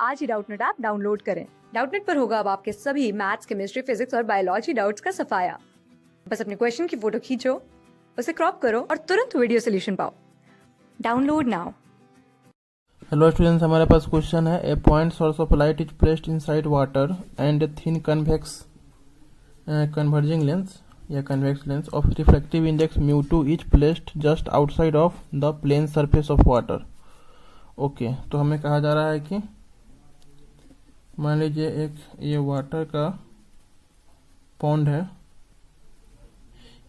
आज ही Doubtnut app download करें। Doubtnut पर होगा अब आपके सभी मैथ्स, केमिस्ट्री, फिजिक्स और बायोलॉजी डाउट्स का सफाया। बस अपने क्वेश्चन की फोटो खींचो, उसे क्रॉप करो और तुरंत वीडियो सोल्यूशन पाओ। Download now. हेलो स्टूडेंट्स, हमारे पास क्वेश्चन है a point source of light is placed inside water and a thin convex converging lens या convex lens of refractive index μ2 is placed just outside of the plane surface of water. Okay, तो हमें कहा जा रहा है कि मान लीजिए एक ये वाटर का पॉन्ड है,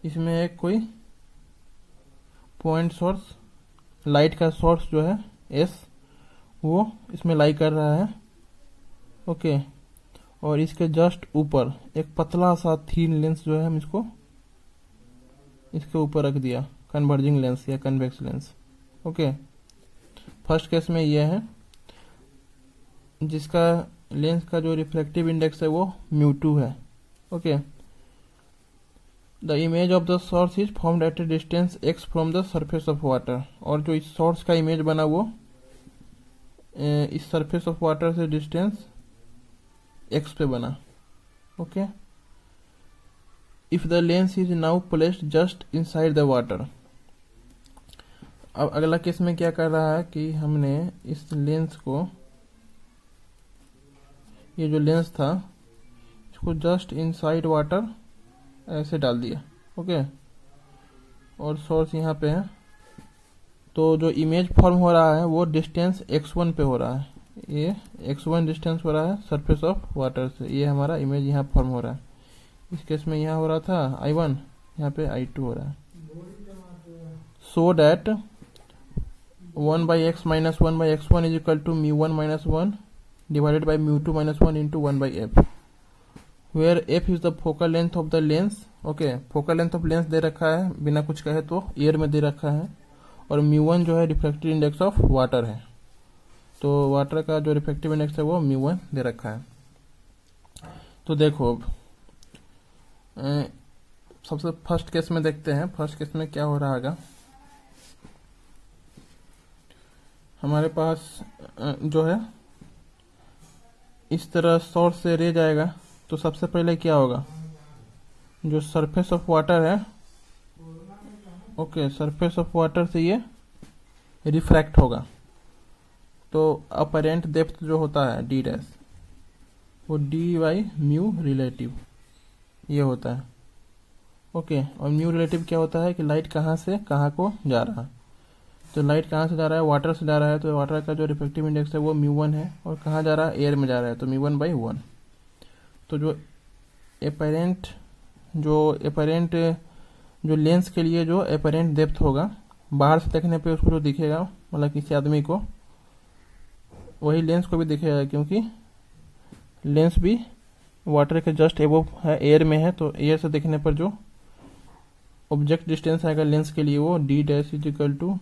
इसमें एक कोई पॉइंट सोर्स लाइट का सोर्स जो है एस वो इसमें लाई कर रहा है। ओके, और इसके जस्ट ऊपर एक पतला सा थीन लेंस जो है हम इसको इसके ऊपर रख दिया, कन्वर्जिंग लेंस या convex lens. Okay, first case में यह है जिसका लेंस का जो रिफ्रैक्टिव इंडेक्स है वो μ2 है। Okay, the image of the source is formed at A distance x from the surface of water, और जो इस सोर्स का इमेज बना वो इस सरफेस ऑफ वाटर से डिस्टेंस x पे बना। Okay, if the lens is now placed just inside the water. अब अगला केस में क्या कर रहा है कि हमने इस लेंस को, ये जो लेंस था इसको जस्ट इनसाइड वाटर ऐसे डाल दिया। ओके, और सोर्स यहाँ पे है, तो जो इमेज फॉर्म हो रहा है वो डिस्टेंस x1 पे हो रहा है। ये x1 डिस्टेंस हो रहा है सरफेस ऑफ वाटर से, ये हमारा इमेज यहाँ फॉर्म हो रहा है। इस केस में यहाँ हो रहा था I1, यहाँ पे I2 हो रहा है। So that 1/x minus 1/x1 is equal to μ1 minus 1 divided by μ2 minus 1 into 1/f, where f is the focal length of the lens। Okay, focal length of lens दे रखा है, बिना कुछ कहे तो एयर में दे रखा है, और μ1 जो है रिफ्रैक्टिव इंडेक्स ऑफ वाटर है, तो वाटर का जो रिफ्रैक्टिव इंडेक्स है वो μ1 दे रखा है। तो देखो अब सबसे फर्स्ट केस में देखते हैं, फर्स्ट केस में क्या हो रहा है। हमारे पास जो है इस तरह सोर्स से रे जाएगा, तो सबसे पहले क्या होगा, जो सरफेस ऑफ वाटर है, ओके, सरफेस ऑफ वाटर से ये रिफ्रैक्ट होगा, तो अपरेंट डेप्थ जो होता है डी डैश वो d/μ रिलेटिव ये होता है। ओके, और म्यू रिलेटिव क्या होता है कि लाइट कहाँ से कहाँ को जा रहा है, तो लाइट कहाँ से जा रहा है, वाटर से जा रहा है, तो वाटर का जो रिफ्रैक्टिव इंडेक्स है वो μ1 है, और कहाँ जा रहा है, एयर में जा रहा है, तो μ1/1। तो जो एपरेंट जो लेंस के लिए जो एपरेंट डेप्थ होगा, बाहर से देखने पे उसको जो दिखेगा, मतलब किसी आदमी को, वही लेंस को भी दिखेगा, क्योंकि लेंस भी वाटर के जस्ट एबव है, एयर में है, तो एयर से देखने पर जो ऑब्जेक्ट डिस्टेंस आएगा लेंस के लिए वो d dash is equal to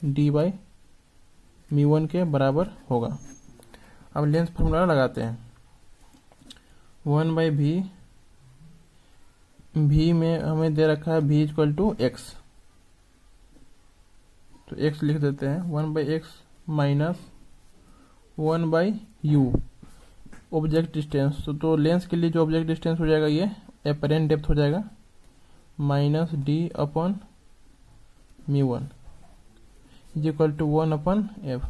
d/μ1 के बराबर होगा। अब लेंस फॉर्मूला लगाते हैं, 1/v, v में हमें दे रखा है v इक्वल टू x, तो x लिख देते हैं, 1/x minus 1/u object distance, तो लेंस के लिए जो ऑब्जेक्ट डिस्टेंस हो जाएगा ये एपरेंट डेप्थ हो जाएगा, minus d/μ1 is equal to 1/f।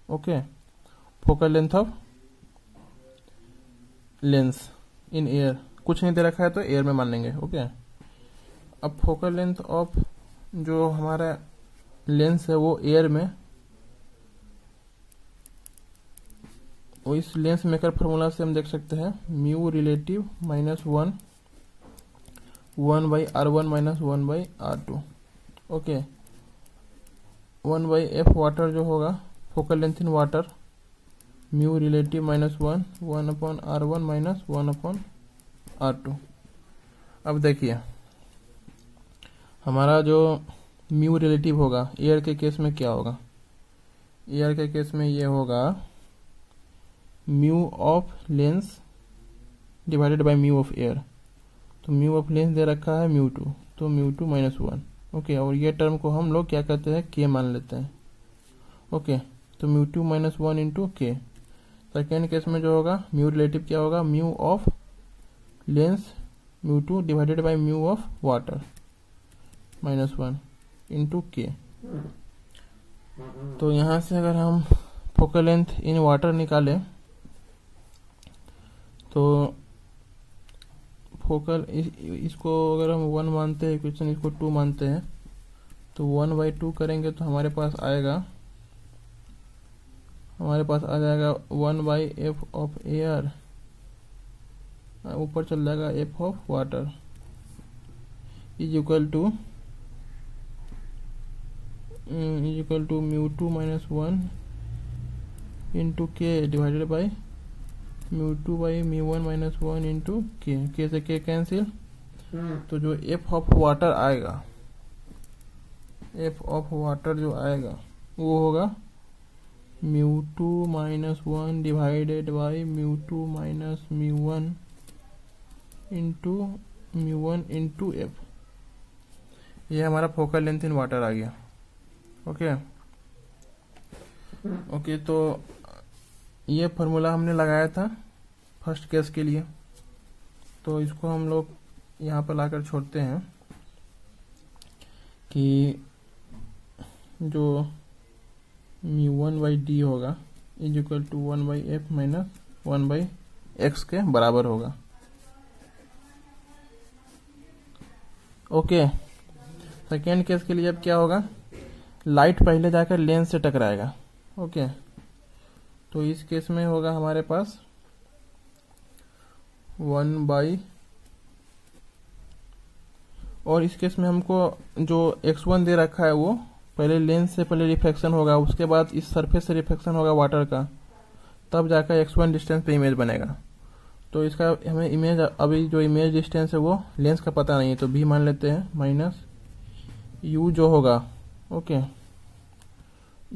Okay, focal length of lens in air, कुछ नहीं दे रखा है तो एयर में मान लेंगे। ओके, अब फोकल लेंथ ऑफ जो हमारा लेंस है वो एयर में, वो इस लेंस मेकर फार्मूला से हम देख सकते हैं mu relative minus 1/r1 minus 1/r2। Okay, 1/f water जो होगा focal length in water, mu relative minus 1/r1 minus 1/r2। अब देखिए हमारा जो म्यू रिलेटिव होगा एयर के केस में क्या होगा, एयर के केस में ये होगा mu of lens divided by mu of air, तो म्यू ऑफ लेंस दे रखा है μ2, तो μ2 माइनस 1। ओके, और ये टर्म को हम लोग क्या कहते हैं, k मान लेते हैं। ओके, तो μ2 minus 1 into K, second case में जो होगा म्यू रिलेटिव क्या होगा, mu of lens μ2 divided by mu of water -1 into K. तो यहाँ से अगर हम फोकल लेंथ इन वाटर निकालें तो फोकल इसको अगर हम 1 मानते हैं इक्वेशन, इसको 2 मानते हैं तो 1/2 करेंगे तो हमारे पास आ जाएगा 1/f ऑफ एयर, ऊपर चल जाएगा f of water is equal to μ2 - 1 into K divided by μ2 by μ1 - 1 into K से के कैंसिल। तो जो f ऑफ वाटर आएगा, f ऑफ वाटर जो आएगा वो होगा μ2 - 1 divided by μ2 - μ1 into μ1 into f। ये हमारा फोकल लेंथ इन वाटर आ गया। ओके, तो ये फार्मूला हमने लगाया था फर्स्ट केस के लिए, तो इसको हम लोग यहाँ पर लाकर छोड़ते हैं कि जो μ1/d होगा is equal to 1/f minus 1/x के बराबर होगा। ओके, सेकेंड केस के लिए अब क्या होगा, लाइट पहले जाकर लेंस से टकराएगा। ओके, तो इस केस में होगा हमारे पास 1/, और इस केस में हमको जो x1 दे रखा है वो पहले लेंस से पहले रिफ्लेक्शन होगा, उसके बाद इस सरफेस से रिफ्लेक्शन होगा वाटर का, तब जाकर x1 डिस्टेंस पे इमेज बनेगा। तो इसका हमें इमेज, अभी जो इमेज डिस्टेंस है वो लेंस का पता नहीं है, तो भी मान लेते हैं माइनस u जो होगा। ओके,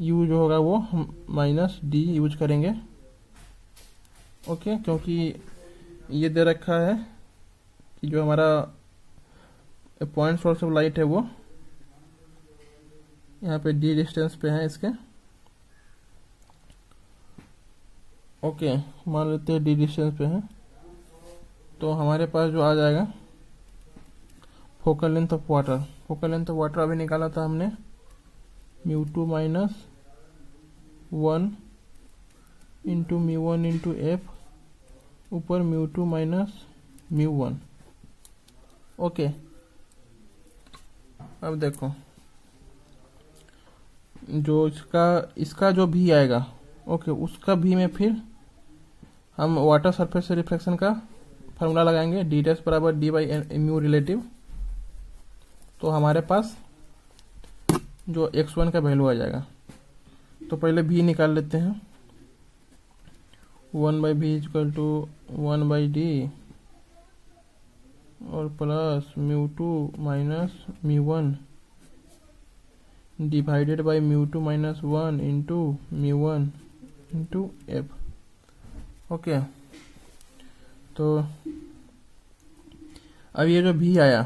u जो होगा वो हम -d यूज करेंगे। ओके, क्योंकि ये दे रखा है कि जो हमारा पॉइंट सोर्स ऑफ लाइट है वो यहाँ पे d डिस्टेंस पे है इसके। ओके, मान लेते हैं d डिस्टेंस पे है, तो हमारे पास जो आ जाएगा focal length of water. Focal length of water अभी निकाला था हमने μ2 - 1 इंटू μ1 इंटू f ऊपर μ2 - μ1। ओके, अब देखो जो इसका जो भी आएगा, ओके, उसका भी में फिर हम वाटर सरफेस से रिफ्लेक्शन का फार्मूला लगाएंगे, d डैश बराबर d बाई म्यू रिलेटिव। तो हमारे पास जो x1 का वैल्यू आ जाएगा, तो पहले v निकाल लेते हैं। 1/v इक्वल टू 1/d और plus μ2 minus μ1 divided by μ2 - 1 into μ1 into f। Okay, तो अब ये जो v आया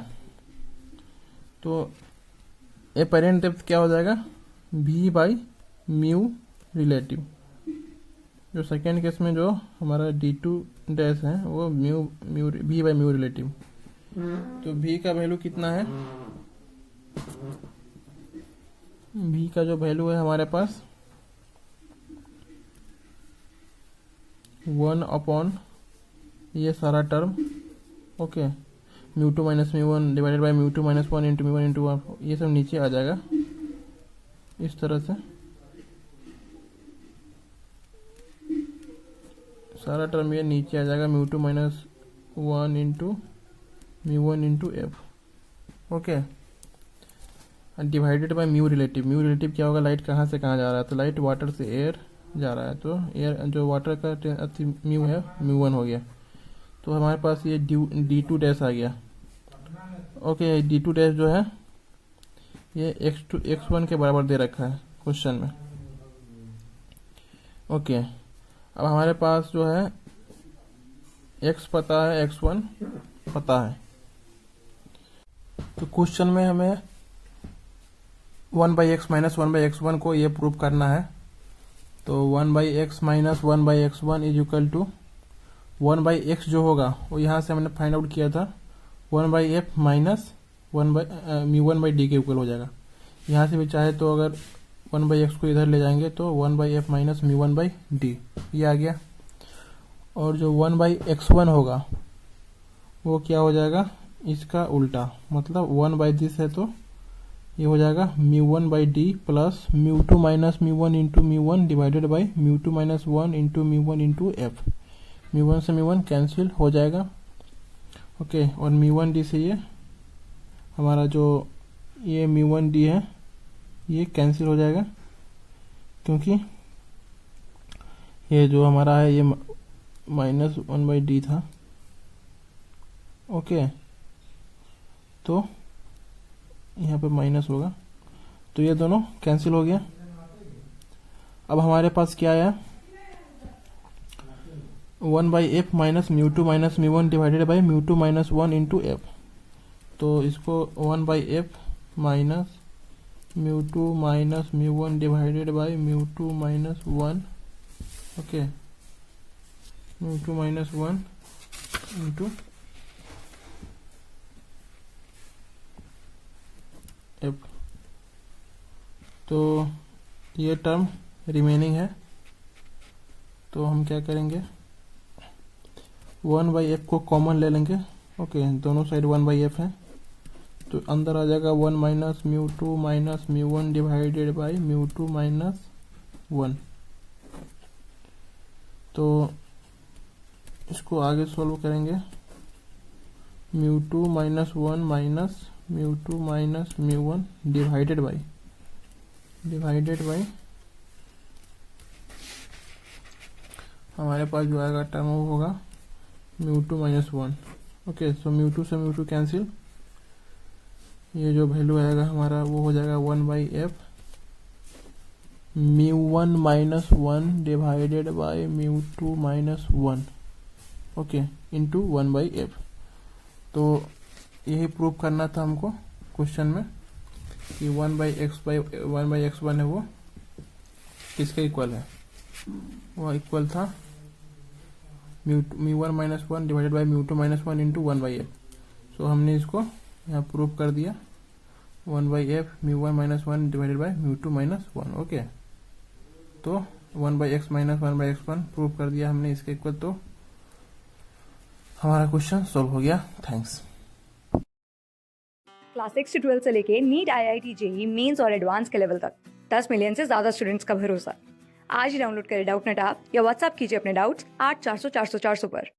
तो एपरेंट डेप्थ क्या हो जाएगा, v बाई म्यू रिलेटिव। जो सेकेंड केस में जो हमारा d2 डैश है वो v बाई म्यू रिलेटिव। तो v का वैल्यू कितना है, v का जो वैल्यू है हमारे पास 1/, ये सारा term, okay, μ2 - μ1 divided by μ2 - 1 into μ1 into 1, ये सब नीचे आ जाएगा इस तरह से। सारा टर्म ये नीचे आ जाएगा μ2 - 1 into μ1 into f। Okay, divided by mu relative. Mu relative क्या होगा, लाइट कहाँ से कहाँ जा रहा है, तो लाइट वाटर से एयर जा रहा है, तो एयर जो वाटर का म्यू है μ1 हो गया। तो हमारे पास ये d2 डैश आ गया। ओके, d2 डैश जो है ये x1 के बराबर दे रखा है क्वेश्चन में। ओके, अब हमारे पास जो है x पता है, x1 पता है, तो क्वेश्चन में हमें 1/x - 1/x1 को ये प्रूव करना है। तो 1/x minus 1/x1 is equal to 1/x जो होगा वो यहाँ से हमने फाइंड आउट किया था 1/f माइनस μ1/d के इक्वल हो जाएगा। यहाँ से भी चाहे तो अगर 1/x को इधर ले जाएंगे तो 1/f माइनस μ1/d ये आ गया। और जो 1/x1 होगा वो क्या हो जाएगा, इसका उल्टा, मतलब 1/दिस है तो ये हो जाएगा μ1/d plus μ2 minus μ1 into μ1 divided by μ2 minus 1 into μ1 into F. μ1 से μ1 कैंसिल हो जाएगा। ओके, और μ1d से ये हमारा जो ये μ1d है ये कैंसिल हो जाएगा, क्योंकि ये जो हमारा है ये माइनस 1/d था। ओके, तो यहाँ पे माइनस होगा, तो ये दोनों कैंसिल हो गया। अब हमारे पास क्या आया, 1/f minus μ2 minus μ1 divided by μ2 minus 1 into F. तो इसको 1/f minus μ2 minus μ1 divided by μ2 minus 1, okay, μ2 minus 1 into F. तो ये टर्म रिमेनिंग है, तो हम क्या करेंगे, 1/f को कॉमन ले लेंगे। ओके, दोनों साइड 1/f है, तो अंदर आ जाएगा 1 minus μ2 minus μ1 divided by μ2 minus 1। तो इसको आगे सॉल्व करेंगे, μ2 minus 1 minus μ2 minus μ1 divided by हमारे पास जो आएगा टर्म वो होगा μ2 माइनस 1। ओके, सो μ2 से μ2 कैंसिल, ये जो वैल्यू आएगा हमारा वो हो जाएगा 1/f μ1 minus 1 divided by μ2 minus 1, okay, into 1/f। तो यही प्रूव करना था हमको क्वेश्चन में कि 1/x1 है वो किसके इक्वल है, वो इक्वल था μ1 minus 1 divided by μ2 minus 1 into 1/f। So हमने इसको यहाँ प्रूव कर दिया, 1/f μ1 minus 1 divided by μ2 minus 1। Okay, तो 1/x माइनस 1/x1 प्रूव कर दिया हमने इसके इक्वल, तो हमारा क्वेश्चन सॉल्व हो गया। थैंक्स। क्लास 6 से 12 से लेके नीट, IIT, JEE मेंस और एडवांस के लेवल तक 10 मिलियन से ज्यादा स्टूडेंट्स का भरोसा। आज ही डाउनलोड करें डाउटनेट ऐप या व्हाट्सएप कीजिए अपने डाउट्स 8400 400 400 पर।